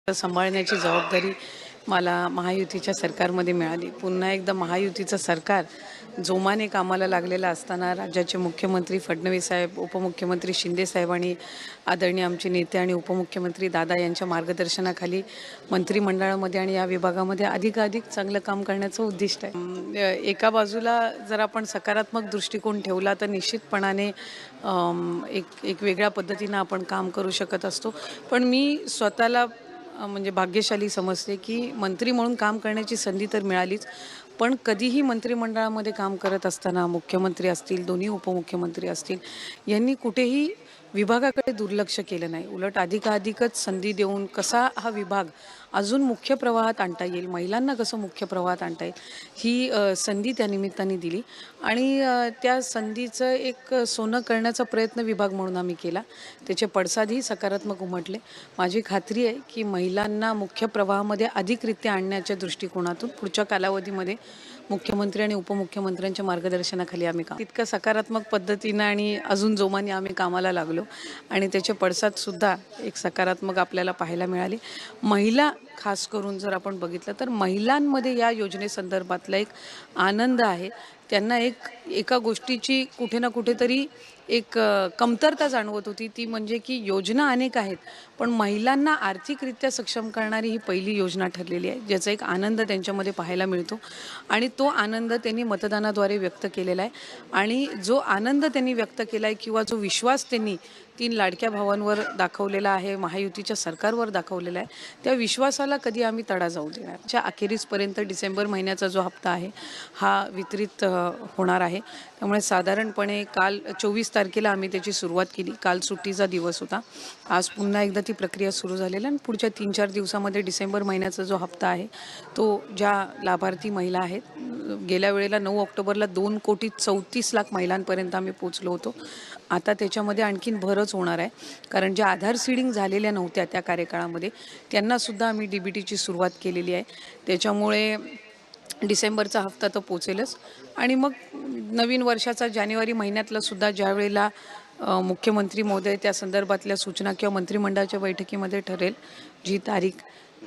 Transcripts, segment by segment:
सांभाळण्याची जबाबदारी मला महायुतीच्या सरकारमध्ये मिळाली. पुन्हा एकदा महायुतीचं सरकार जोमाने कामाला लागलेलं असताना राज्याचे मुख्यमंत्री फडणवीस साहेब, उपमुख्यमंत्री शिंदे साहेब आणि आदरणीय आमचे नेते आणि उपमुख्यमंत्री दादा यांच्या मार्गदर्शनाखाली मंत्रिमंडळामध्ये आणि या विभागामध्ये अधिकाधिक चांगलं काम करण्याचं उद्दिष्ट आहे. एका बाजूला जर आपण सकारात्मक दृष्टिकोन ठेवला तर निश्चितपणाने एक वेगळ्या पद्धतीनं आपण काम करू शकत असतो. पण मी स्वतःला म्हणजे भाग्यशाली समजते की मंत्री म्हणून काम करण्याची संधी तर मिळालीच, पण कधीही मंत्रिमंडळामध्ये काम करत असताना मुख्यमंत्री असतील, दोन्ही उपमुख्यमंत्री असतील, यांनी कुठेही विभागाकडे दुर्लक्ष केलं नाही. उलट अधिकाधिकच संधी देऊन कसा हा विभाग अजून मुख्य प्रवाहात आणता येईल, महिलांना कसं मुख्य प्रवाहात आणता येईल, ही संधी त्या निमित्ताने दिली आणि त्या संधीचं एक सोनं करण्याचा प्रयत्न विभाग म्हणून आम्ही केला. त्याचे पडसादही सकारात्मक उमटले. माझी खात्री आहे की महिलांना मुख्य प्रवाहामध्ये अधिकरित्या आणण्याच्या दृष्टिकोनातून पुढच्या कालावधीमध्ये मुख्यमंत्री आणि उपमुख्यमंत्र्यांच्या मार्गदर्शनाखाली आम्ही तितकं सकारात्मक पद्धतीनं आणि अजून जोमाने आम्ही कामाला लागलो आणि त्याचे पडसादसुद्धा एक सकारात्मक आपल्याला पाहायला मिळाले. महिला खास करून जर आपण बघितलं तर महिलांमध्ये या योजनेसंदर्भातला एक आनंद आहे. त्यांना एका गोष्टीची कुठे ना कुठेतरी कमतरता जाणवत होती, ती म्हणजे की योजना अनेक आहेत, पण महिलांना आर्थिकरित्या सक्षम करणारी ही पहिली योजना ठरलेली आहे, ज्याचा एक आनंद त्यांच्यामध्ये पाहायला मिळतो आणि तो आनंद त्यांनी मतदानाद्वारे व्यक्त केलेला आहे. आणि जो आनंद त्यांनी व्यक्त केला आहे किंवा जो विश्वास त्यांनी 3 लाडक्या भावांवर दाखवलेला आहे, महायुतीच्या सरकारवर दाखवलेला आहे, त्या विश्वासाला कधी आम्ही तडा जाऊ देणार. च्या अखेरीसपर्यंत डिसेंबर महिन्याचा जो हप्ता आहे हा वितरित होणार आहे. त्यामुळे साधारणपणे काल 24 तारखेला आम्ही त्याची सुरुवात केली. काल सुट्टीचा दिवस होता. आज पुन्हा एकदा ती प्रक्रिया सुरू झालेली आणि पुढच्या 3-4 दिवसामध्ये डिसेंबर महिन्याचा जो हप्ता आहे तो ज्या लाभार्थी महिला आहेत, गेल्या वेळेला 9 ऑक्टोबरला 2,34,00,000 महिलांपर्यंत आम्ही पोहोचलो होतो. आता त्याच्यामध्ये आणखीन भरच होणार आहे, कारण ज्या आधार सीडिंग झालेल्या नव्हत्या त्या कार्यकाळामध्ये त्यांनासुद्धा आम्ही DBTची सुरुवात केलेली आहे. त्याच्यामुळे डिसेंबरचा हप्ता तर पोचेलच आणि मग नवीन वर्षाचा जानेवारी महिन्यातला सुद्धा ज्यावेळेला मुख्यमंत्री महोदय त्या संदर्भातल्या सूचना किंवा मंत्रिमंडळाच्या बैठकीमध्ये ठरेल जी तारीख,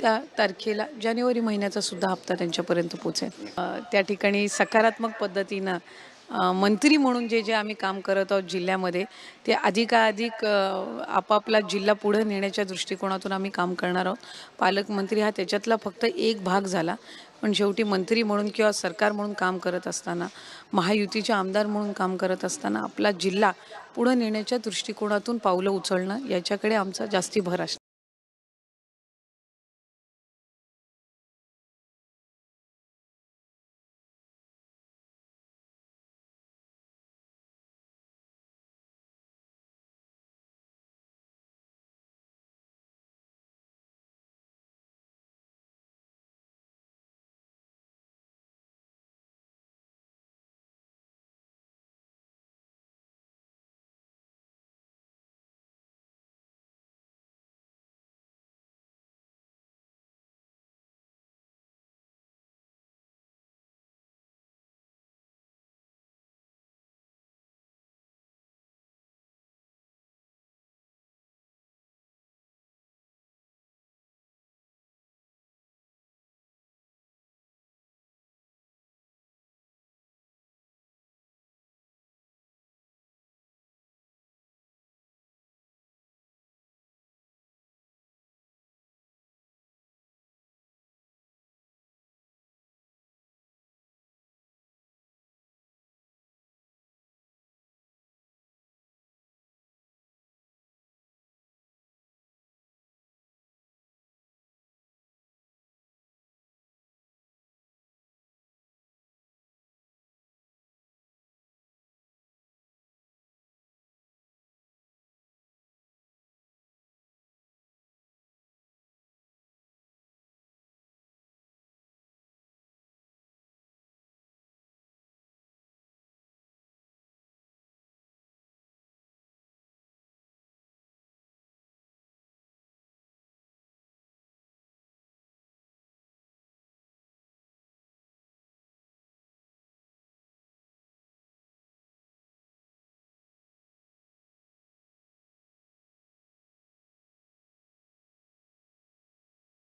त्या तारखेला जानेवारी महिन्याचा सुद्धा हप्ता त्यांच्यापर्यंत पोचेल. त्या ठिकाणी सकारात्मक पद्धतीनं मंत्री म्हणून जे आम्ही काम करत आहोत जिल्ह्यामध्ये, ते अधिकाधिक आपापला जिल्हा पुढे नेण्याच्या दृष्टिकोनातून आम्ही काम करणार आहोत. पालकमंत्री हा त्याच्यातला फक्त एक भाग झाला, पण शेवटी मंत्री म्हणून किंवा सरकार म्हणून काम करत असताना, महायुतीचे आमदार म्हणून काम करत असताना आपला जिल्हा पुढे नेण्याच्या दृष्टिकोनातून पावलं उचलणं याच्याकडे आमचा जास्ती भर असतो.